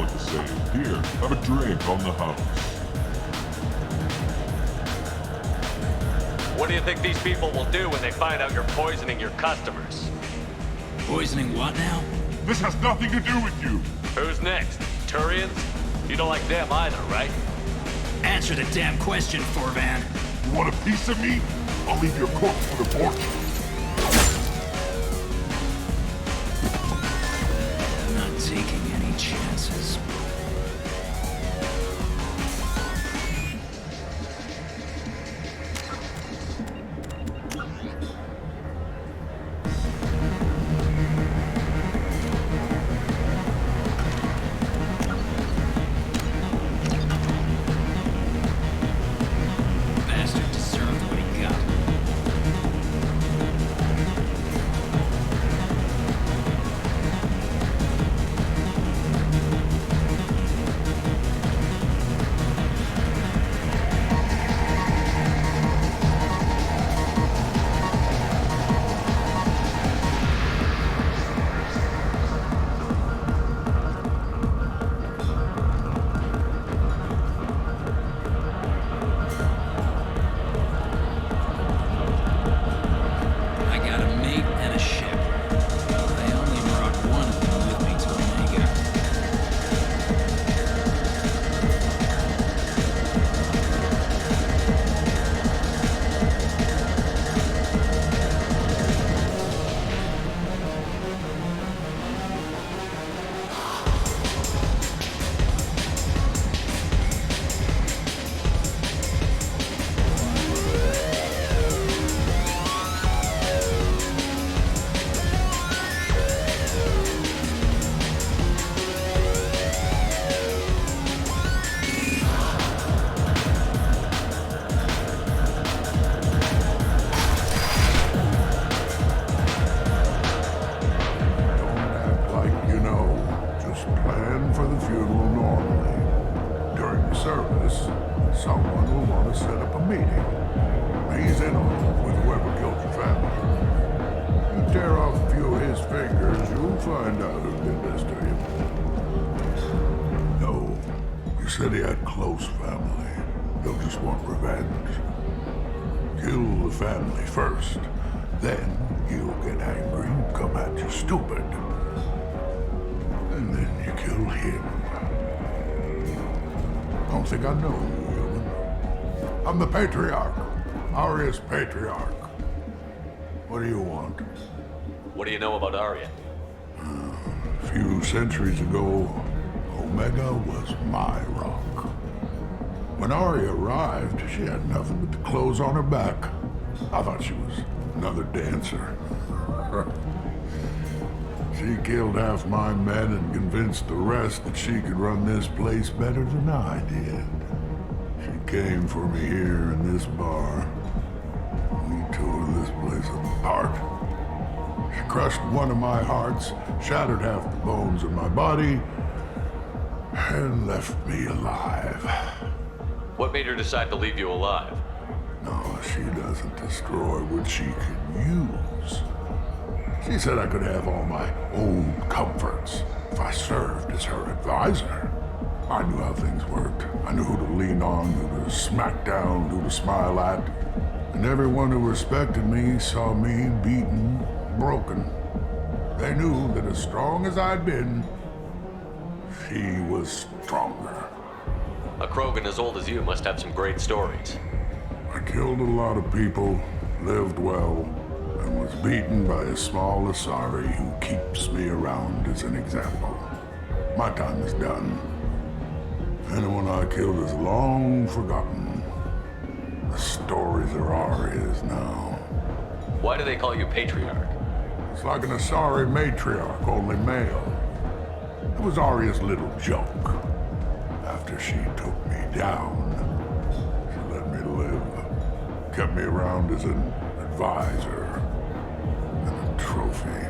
what to say. Here, have a drink on the house. What do you think these people will do when they find out you're poisoning your customers? Poisoning what now? This has nothing to do with you. Who's next? Turians? You don't like them either, right? Answer the damn question, Forvan. You want a piece of me? I'll leave your corpse for the fortune. I'm not taking any chances. Bastard deserved what he got. I got a mate and a ship. I only brought one of them with me to Omega. Don't act like you know. Just plan for the funeral normally. During the service, someone will want to set up a meeting. He's in on it with whoever killed your family. You tear off a few of his fingers, you'll find out who did this to you. No, you said he had close family. They'll just want revenge. Kill the family first. Then he'll get angry, come at you stupid. And then you kill him. Don't think I know you, human. I'm the Patriarch. Aria's Patriarch. What do you want? What do you know about Aria? A few centuries ago, Omega was my rock. When Aria arrived, she had nothing but the clothes on her back. I thought she was another dancer. She killed half my men and convinced the rest that she could run this place better than I did. She came for me here in this bar. We tore this place apart. She crushed one of my hearts, shattered half the bones in my body, and left me alive. What made her decide to leave you alive? No, she doesn't destroy what she can use. She said I could have all my own comforts if I served as her advisor. I knew how things worked. I knew who to lean on, who to smack down, who to smile at. And everyone who respected me saw me beaten, broken. They knew that as strong as I'd been, she was stronger. A Krogan as old as you must have some great stories. I killed a lot of people, lived well, and was beaten by a small Asari who keeps me around as an example. My time is done. Anyone I killed is long forgotten. The stories are Aria's now. Why do they call you Patriarch? It's like an Asari matriarch, only male. It was Aria's little joke. After she took me down, she let me live. Kept me around as an advisor and a trophy.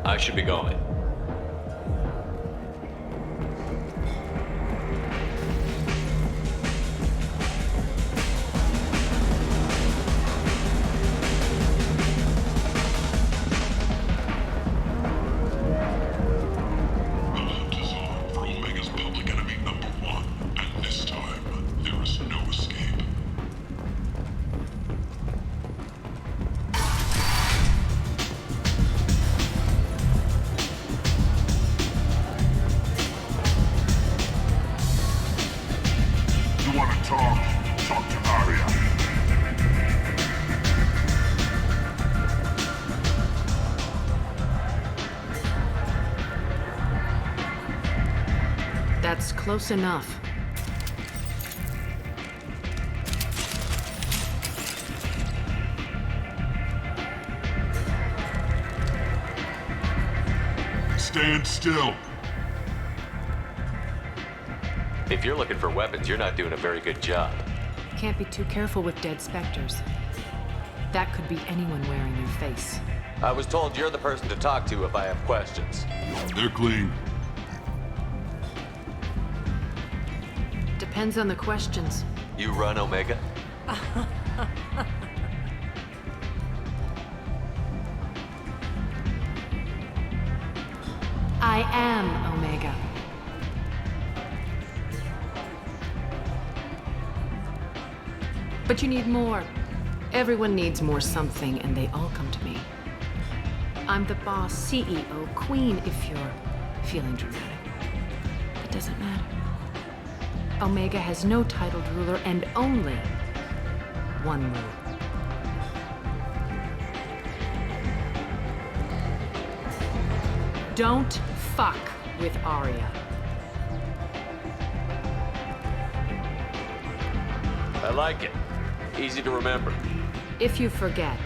I should be going. Balthazar. That's close enough. Stand still. If you're looking for weapons, you're not doing a very good job. Can't be too careful with dead specters. That could be anyone wearing your face. I was told you're the person to talk to if I have questions. They're clean. Depends on the questions. You run Omega? I am Omega. But you need more. Everyone needs more something, and they all come to me. I'm the boss, CEO, queen, if you're feeling dramatic. It doesn't matter. Omega has no titled ruler and only one rule. Don't fuck with Aria. I like it. Easy to remember. If you forget,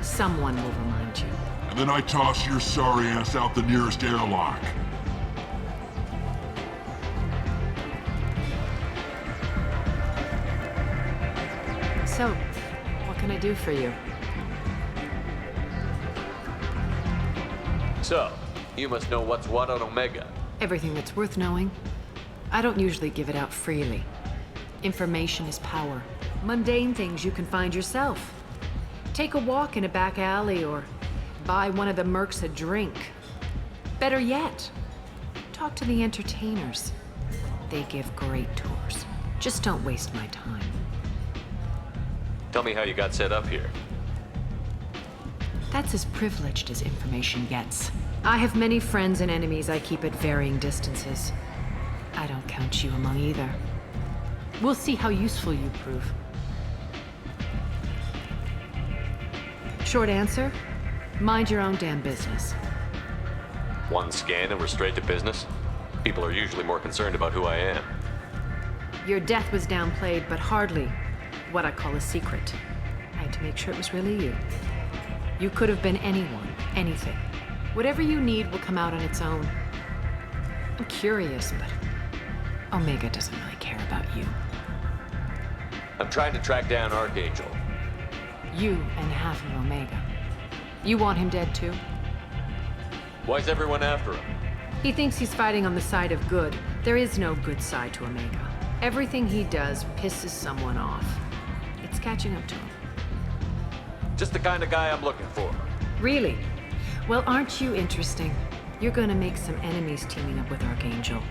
someone will remind you. And then I toss your sorry ass out the nearest airlock. So, what can I do for you? So, you must know what's what on Omega. Everything that's worth knowing. I don't usually give it out freely. Information is power. Mundane things you can find yourself. Take a walk in a back alley or buy one of the mercs a drink. Better yet, talk to the entertainers. They give great tours. Just don't waste my time. Tell me how you got set up here. That's as privileged as information gets. I have many friends and enemies I keep at varying distances. I don't count you among either. We'll see how useful you prove. Short answer, mind your own damn business. One scan and we're straight to business? People are usually more concerned about who I am. Your death was downplayed, but hardly what I call a secret. I had to make sure it was really you. You could have been anyone, anything. Whatever you need will come out on its own. I'm curious, but Omega doesn't really care about you. I'm trying to track down Archangel. You and half of Omega. You want him dead too? Why's everyone after him? He thinks he's fighting on the side of good. There is no good side to Omega. Everything he does pisses someone off. It's catching up to him. Just the kind of guy I'm looking for. Really? Well, aren't you interesting? You're gonna make some enemies teaming up with Archangel.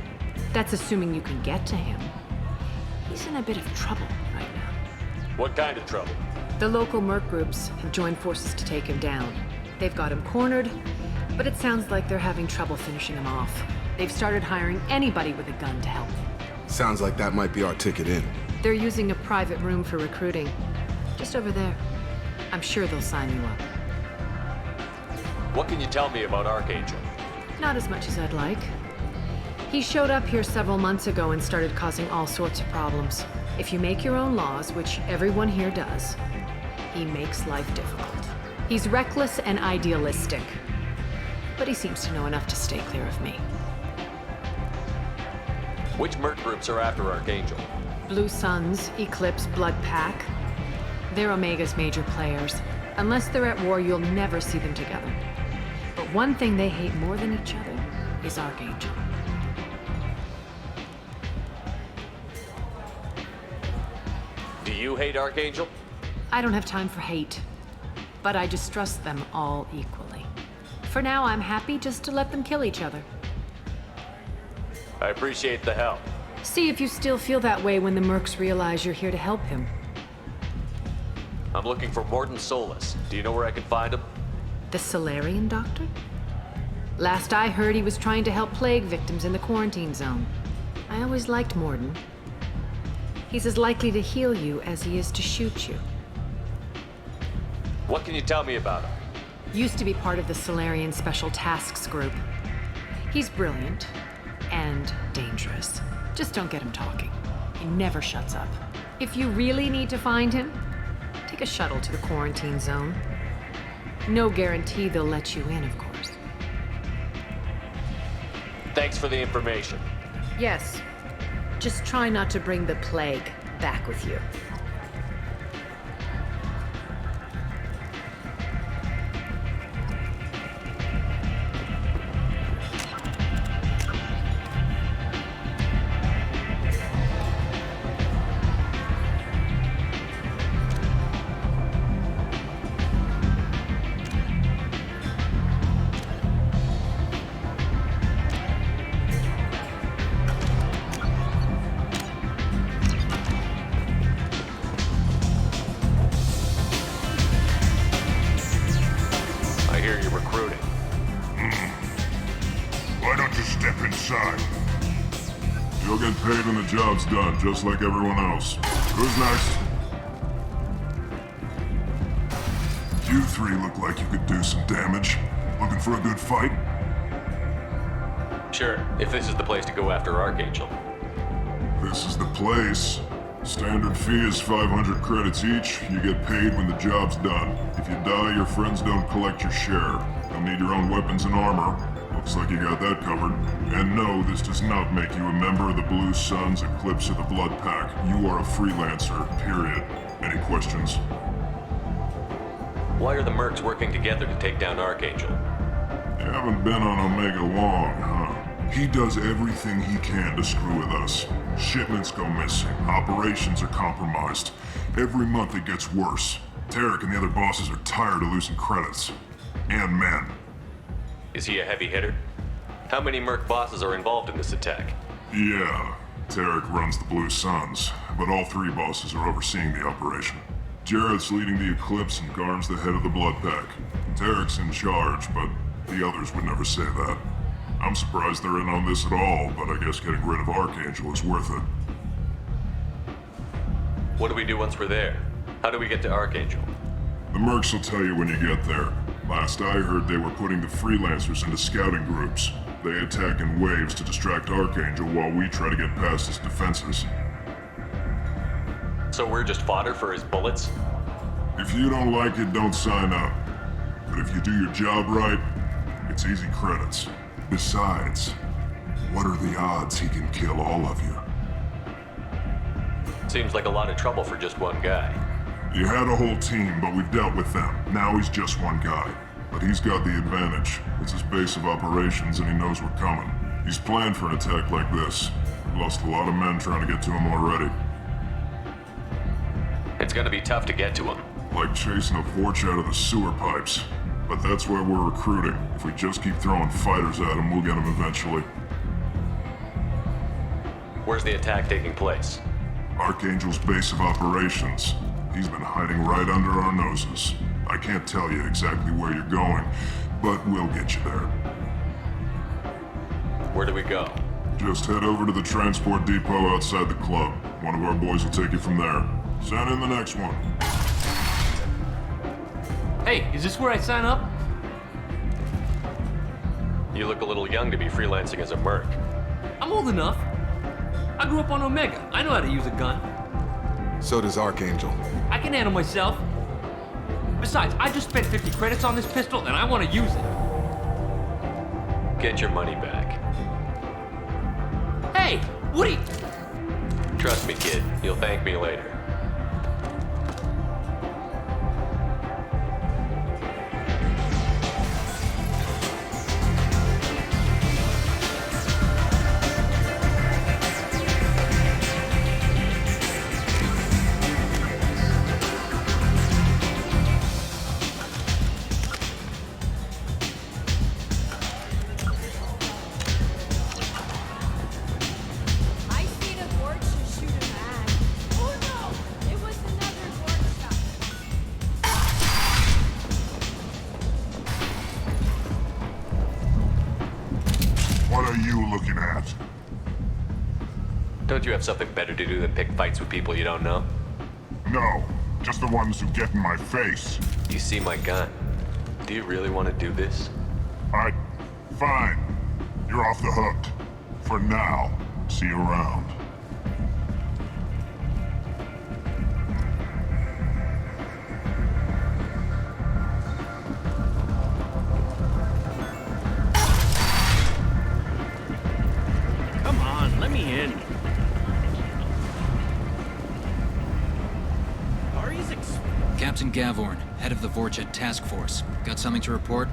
That's assuming you can get to him. He's in a bit of trouble right now. What kind of trouble? The local merc groups have joined forces to take him down. They've got him cornered, but it sounds like they're having trouble finishing him off. They've started hiring anybody with a gun to help them. Sounds like that might be our ticket in. They're using a private room for recruiting. Just over there. I'm sure they'll sign you up. What can you tell me about Archangel? Not as much as I'd like. He showed up here several months ago and started causing all sorts of problems. If you make your own laws, which everyone here does, he makes life difficult. He's reckless and idealistic. But he seems to know enough to stay clear of me. Which merc groups are after Archangel? Blue Suns, Eclipse, Blood Pack. They're Omega's major players. Unless they're at war, you'll never see them together. But one thing they hate more than each other is Archangel. Do you hate Archangel? I don't have time for hate, but I distrust them all equally. For now, I'm happy just to let them kill each other. I appreciate the help. See if you still feel that way when the mercs realize you're here to help him. I'm looking for Morton Solus. Do you know where I can find him? The Solarian doctor? Last I heard, he was trying to help plague victims in the quarantine zone. I always liked Morden. He's as likely to heal you as he is to shoot you. What can you tell me about him? Used to be part of the Solarian Special Tasks Group. He's brilliant, and dangerous. Just don't get him talking. He never shuts up. If you really need to find him, take a shuttle to the quarantine zone. No guarantee they'll let you in, of course. Thanks for the information. Yes. Just try not to bring the plague back with you. I hear you're recruiting. Why don't you step inside? You'll get paid when the job's done, just like everyone else. Who's next? You three look like you could do some damage. Looking for a good fight? Sure, if this is the place to go after Archangel. This is the place. Standard fee is 500 credits each. You get paid when the job's done. If you die, your friends don't collect your share. You'll need your own weapons and armor. Looks like you got that covered. And no, this does not make you a member of the Blue Suns, Eclipse, or the Blood Pack. You are a freelancer, period. Any questions? Why are the mercs working together to take down Archangel? You haven't been on Omega long, huh? He does everything he can to screw with us. Shipments go missing. Operations are compromised. Every month it gets worse. Tarek and the other bosses are tired of losing credits. And men. Is he a heavy hitter? How many merc bosses are involved in this attack? Yeah, Tarek runs the Blue Suns, but all three bosses are overseeing the operation. Jared's leading the Eclipse and Garm's the head of the Blood Pack. Tarek's in charge, but the others would never say that. I'm surprised they're in on this at all, but I guess getting rid of Archangel is worth it. What do we do once we're there? How do we get to Archangel? The mercs will tell you when you get there. Last I heard, they were putting the freelancers into scouting groups. They attack in waves to distract Archangel while we try to get past his defenses. So we're just fodder for his bullets? If you don't like it, don't sign up. But if you do your job right, it's easy credits. Besides, what are the odds he can kill all of you? Seems like a lot of trouble for just one guy. You had a whole team, but we've dealt with them. Now he's just one guy. But he's got the advantage. It's his base of operations and he knows we're coming. He's planned for an attack like this. We lost a lot of men trying to get to him already. It's gonna be tough to get to him. Like chasing a porch out of the sewer pipes. But that's why we're recruiting. If we just keep throwing fighters at him, we'll get him eventually. Where's the attack taking place? Archangel's base of operations. He's been hiding right under our noses. I can't tell you exactly where you're going, but we'll get you there. Where do we go? Just head over to the transport depot outside the club. One of our boys will take you from there. Send in the next one. Hey, is this where I sign up? You look a little young to be freelancing as a merc. I'm old enough. I grew up on Omega. I know how to use a gun. So does Archangel. I can handle myself. Besides, I just spent 50 credits on this pistol and I want to use it. Get your money back. Hey, what are you... Trust me, kid. You'll thank me later. I seen a Gorge shoot a man. Oh no! It was another Gorge shot. What are you looking at? Don't you have something better to do than pick fights with people you don't know? No, just the ones who get in my face. You see my gun. Do you really want to do this? Fine. You're off the hook. For now, see you around. Come on, let me in. Aria's Captain Gavorn, head of the Vorcha Task Force. Got something to report?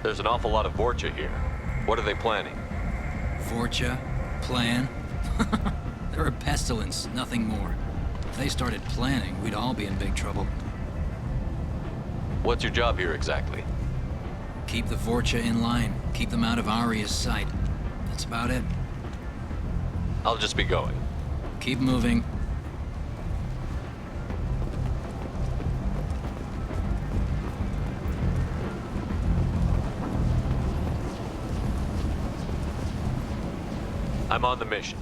There's an awful lot of Vorcha here. What are they planning? Vorcha? Plan? They're a pestilence, nothing more. If they started planning, we'd all be in big trouble. What's your job here exactly? Keep the Vorcha in line. Keep them out of Aria's sight. That's about it. I'll just be going. Keep moving. I'm on the mission.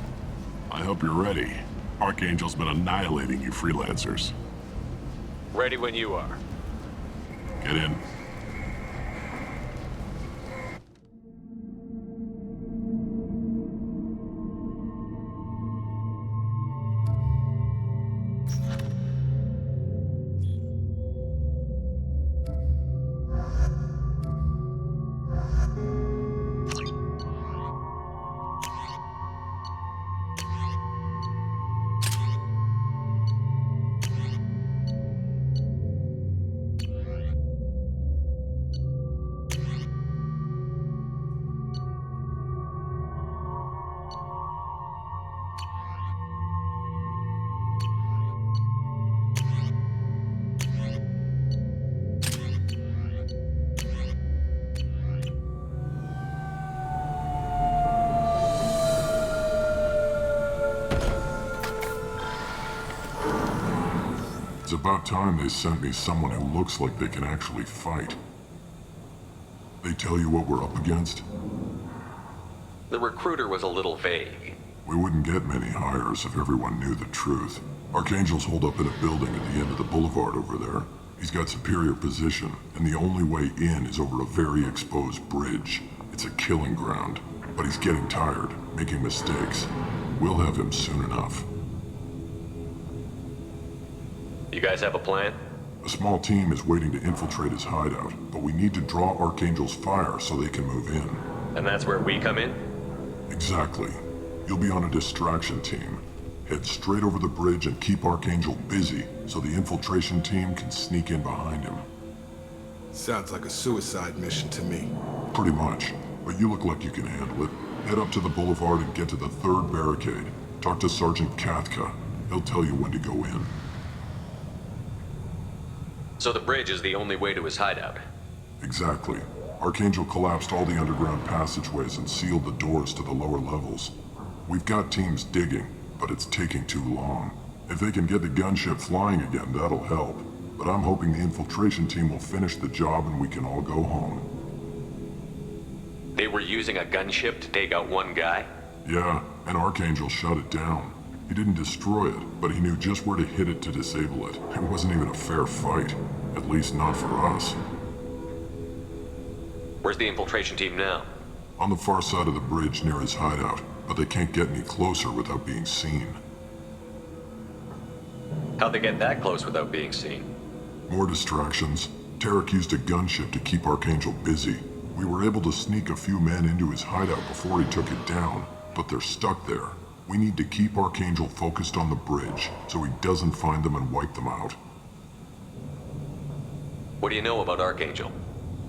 I hope you're ready. Archangel's been annihilating you freelancers. Ready when you are. Get in. It's about time they sent me someone who looks like they can actually fight. They tell you what we're up against? The recruiter was a little vague. We wouldn't get many hires if everyone knew the truth. Archangel's holed up in a building at the end of the boulevard over there. He's got superior position, and the only way in is over a very exposed bridge. It's a killing ground, but he's getting tired, making mistakes. We'll have him soon enough. You guys have a plan? A small team is waiting to infiltrate his hideout, but we need to draw Archangel's fire so they can move in. And that's where we come in? Exactly. You'll be on a distraction team. Head straight over the bridge and keep Archangel busy so the infiltration team can sneak in behind him. Sounds like a suicide mission to me. Pretty much, but you look like you can handle it. Head up to the boulevard and get to the third barricade. Talk to Sergeant Kathka. He'll tell you when to go in. So the bridge is the only way to his hideout? Exactly. Archangel collapsed all the underground passageways and sealed the doors to the lower levels. We've got teams digging, but it's taking too long. If they can get the gunship flying again, that'll help. But I'm hoping the infiltration team will finish the job and we can all go home. They were using a gunship to take out one guy? Yeah, and Archangel shut it down. He didn't destroy it, but he knew just where to hit it to disable it. It wasn't even a fair fight. At least not for us. Where's the infiltration team now? On the far side of the bridge near his hideout, but they can't get any closer without being seen. How'd they get that close without being seen? More distractions. Tarek used a gunship to keep Archangel busy. We were able to sneak a few men into his hideout before he took it down, but they're stuck there. We need to keep Archangel focused on the bridge, so he doesn't find them and wipe them out. What do you know about Archangel?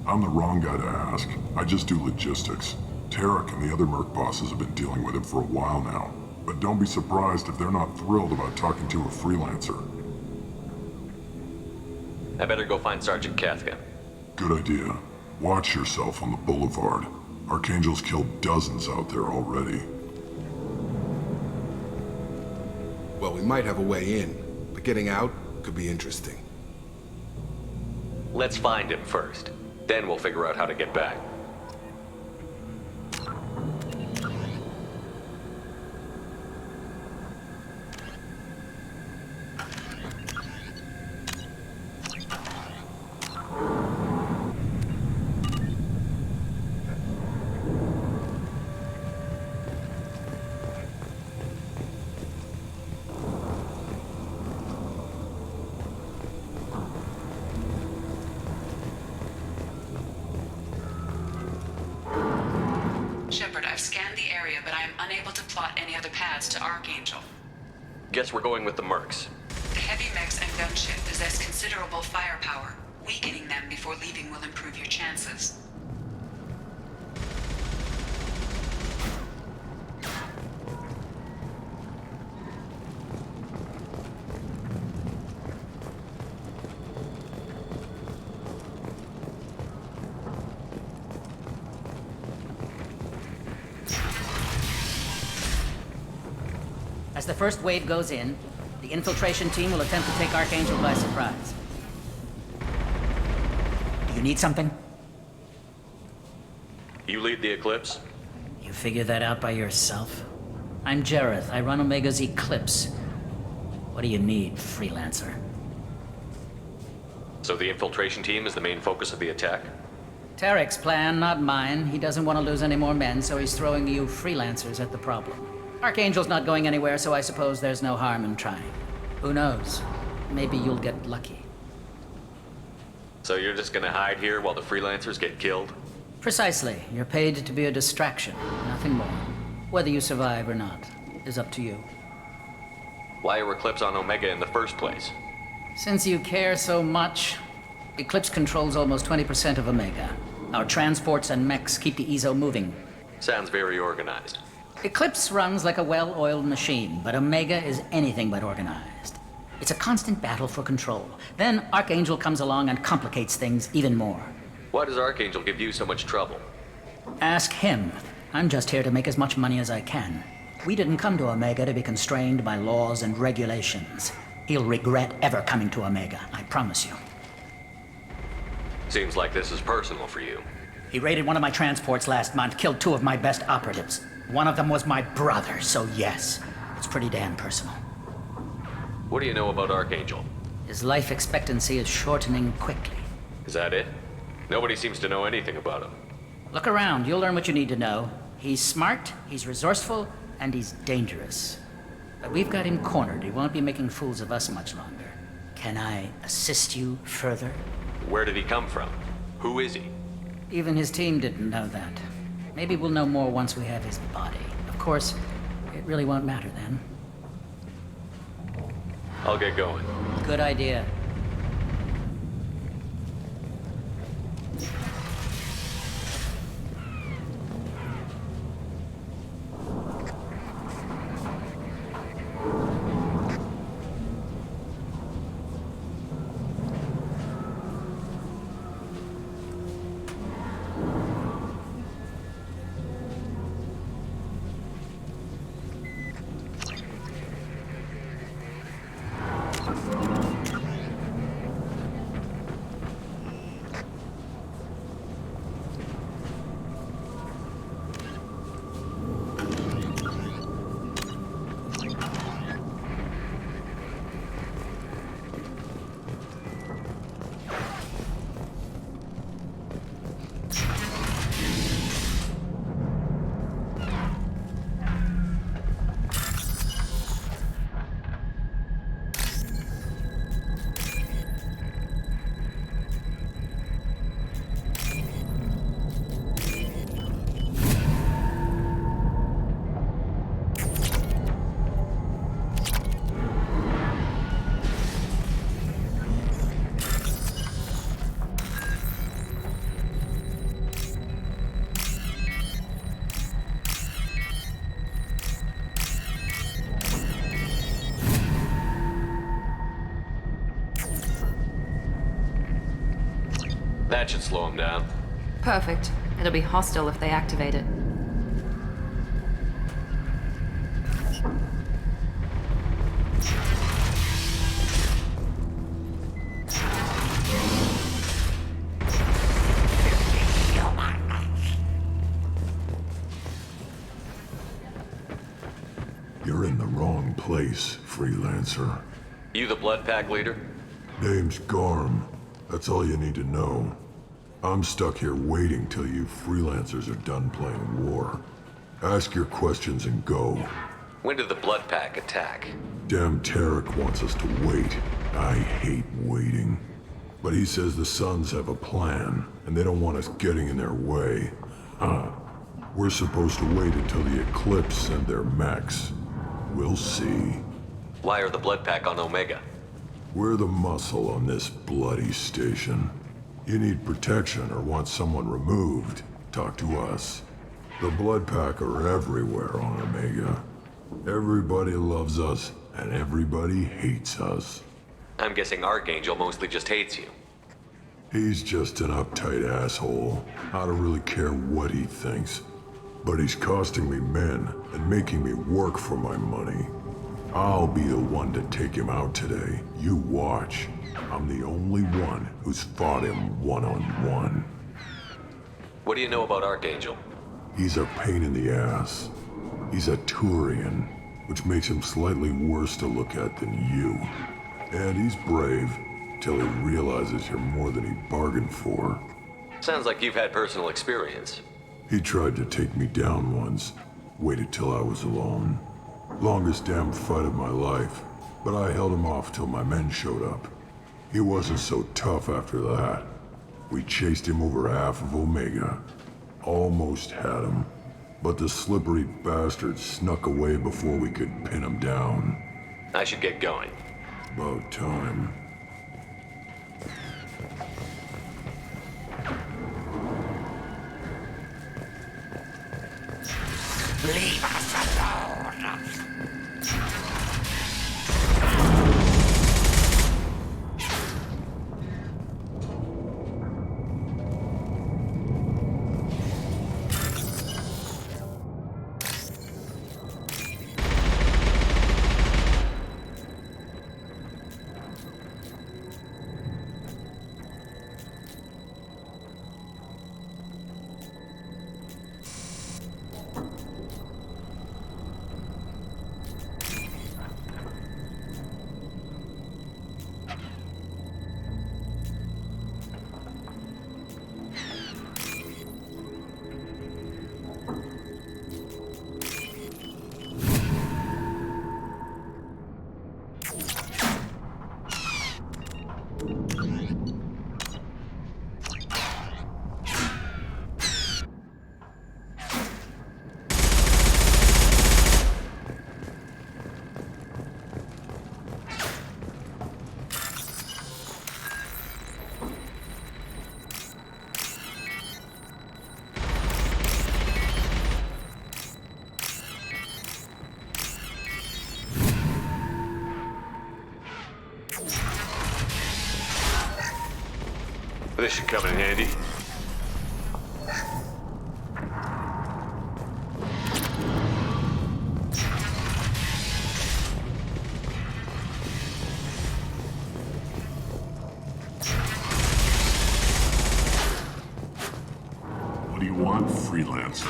I'm the wrong guy to ask. I just do logistics. Tarek and the other merc bosses have been dealing with him for a while now. But don't be surprised if they're not thrilled about talking to a freelancer. I better go find Sergeant Kathka. Good idea. Watch yourself on the boulevard. Archangel's killed dozens out there already. Well, we might have a way in, but getting out could be interesting. Let's find him first. Then we'll figure out how to get back. paths to Archangel. Guess we're going with the Mercs. The heavy mechs and gunship possess considerable firepower. Weakening them before leaving will improve your chances. As the first wave goes in, the infiltration team will attempt to take Archangel by surprise. Do you need something? You lead the Eclipse? You figure that out by yourself? I'm Jareth. I run Omega's Eclipse. What do you need, freelancer? So the infiltration team is the main focus of the attack? Tarek's plan, not mine. He doesn't want to lose any more men, so he's throwing you freelancers at the problem. Archangel's not going anywhere, so I suppose there's no harm in trying. Who knows? Maybe you'll get lucky. So you're just gonna hide here while the freelancers get killed? Precisely. You're paid to be a distraction, nothing more. Whether you survive or not is up to you. Why are Eclipse on Omega in the first place? Since you care so much, Eclipse controls almost 20% of Omega. Our transports and mechs keep the EZO moving. Sounds very organized. Eclipse runs like a well-oiled machine, but Omega is anything but organized. It's a constant battle for control. Then Archangel comes along and complicates things even more. Why does Archangel give you so much trouble? Ask him. I'm just here to make as much money as I can. We didn't come to Omega to be constrained by laws and regulations. He'll regret ever coming to Omega, I promise you. Seems like this is personal for you. He raided one of my transports last month, killed 2 of my best operatives. One of them was my brother, so yes, it's pretty damn personal. What do you know about Archangel? His life expectancy is shortening quickly. Is that it? Nobody seems to know anything about him. Look around, you'll learn what you need to know. He's smart, he's resourceful, and he's dangerous. But we've got him cornered. He won't be making fools of us much longer. Can I assist you further? Where did he come from? Who is he? Even his team didn't know that. Maybe we'll know more once we have his body. Of course, it really won't matter then. I'll get going. Good idea. That should slow him down. Perfect. It'll be hostile if they activate it. You're in the wrong place, freelancer. You the Blood Pack leader? Name's Garm. That's all you need to know. I'm stuck here waiting till you freelancers are done playing war. Ask your questions and go. When did the Blood Pack attack? Damn Tarek wants us to wait. I hate waiting. But he says the Suns have a plan, and they don't want us getting in their way. We're supposed to wait until the Eclipse send their mechs. We'll see. Why are the blood pack on Omega? We're the muscle on this bloody station. You need protection or want someone removed, talk to us. The blood pack are everywhere on Omega. Everybody loves us, and everybody hates us. I'm guessing Archangel mostly just hates you. He's just an uptight asshole. I don't really care what he thinks. But he's costing me men and making me work for my money. I'll be the one to take him out today. You watch. I'm the only one who's fought him one-on-one. What do you know about Archangel? He's a pain in the ass. He's a Turian, which makes him slightly worse to look at than you. And he's brave, till he realizes you're more than he bargained for. Sounds like you've had personal experience. He tried to take me down once, waited till I was alone. Longest damn fight of my life, but I held him off till my men showed up. He wasn't so tough after that. We chased him over half of Omega. Almost had him, but the slippery bastard snuck away before we could pin him down. I should get going. About time. Leave us alone! This should come in handy. What do you want, freelancer?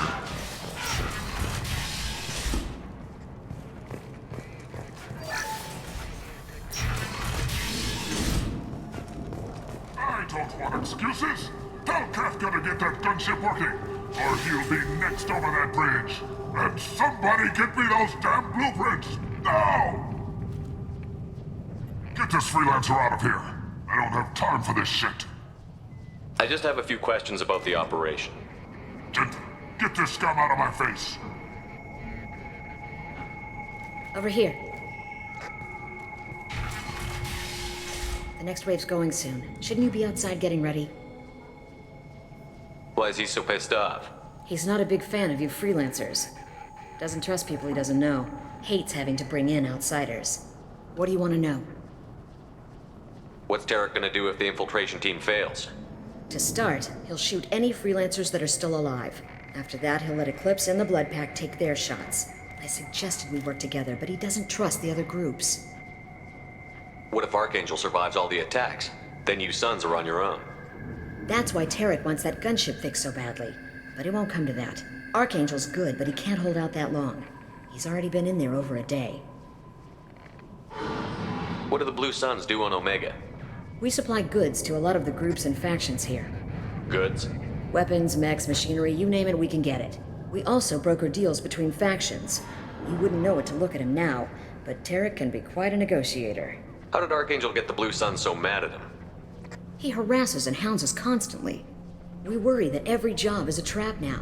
I don't want excuses! Tell Kafka to get that gunship working, or he'll be next over that bridge. And somebody get me those damn blueprints, now! Get this freelancer out of here. I don't have time for this shit. I just have a few questions about the operation. Get this scum out of my face. Over here. The next wave's going soon. Shouldn't you be outside getting ready? Why is he so pissed off? He's not a big fan of you freelancers. Doesn't trust people he doesn't know. Hates having to bring in outsiders. What do you want to know? What's Tarek gonna do if the infiltration team fails? To start, he'll shoot any freelancers that are still alive. After that, he'll let Eclipse and the Blood Pack take their shots. I suggested we work together, but he doesn't trust the other groups. What if Archangel survives all the attacks? Then you sons are on your own. That's why Tarek wants that gunship fixed so badly. But it won't come to that. Archangel's good, but he can't hold out that long. He's already been in there over a day. What do the Blue Suns do on Omega? We supply goods to a lot of the groups and factions here. Goods? Weapons, mechs, machinery, you name it, we can get it. We also broker deals between factions. You wouldn't know it to look at him now, but Tarek can be quite a negotiator. How did Archangel get the Blue Suns so mad at him? He harasses and hounds us constantly. We worry that every job is a trap now.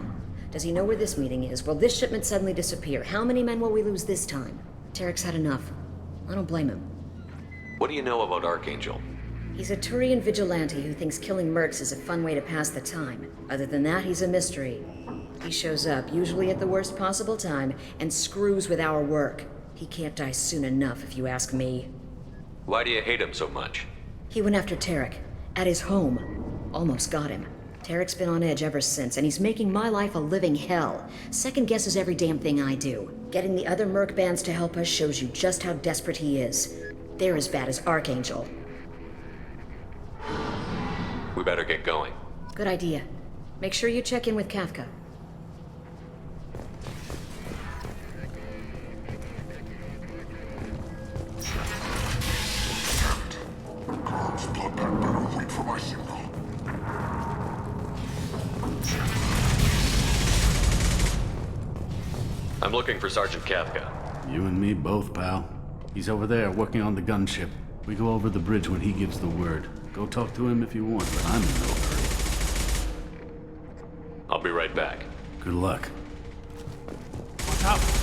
Does he know where this meeting is? Will this shipment suddenly disappear? How many men will we lose this time? Tarek's had enough. I don't blame him. What do you know about Archangel? He's a Turian vigilante who thinks killing mercs is a fun way to pass the time. Other than that, he's a mystery. He shows up, usually at the worst possible time, and screws with our work. He can't die soon enough, if you ask me. Why do you hate him so much? He went after Tarek. At his home. Almost got him. Tarek's been on edge ever since, and he's making my life a living hell. Second guesses every damn thing I do. Getting the other merc bands to help us shows you just how desperate he is. They're as bad as Archangel. We better get going. Good idea. Make sure you check in with Kafka. Guards, blood pack better wait for my signal. I'm looking for Sergeant Kafka. You and me both, pal. He's over there working on the gunship. We go over the bridge when he gives the word. Go talk to him if you want, but I'm in no hurry. I'll be right back. Good luck. Watch out!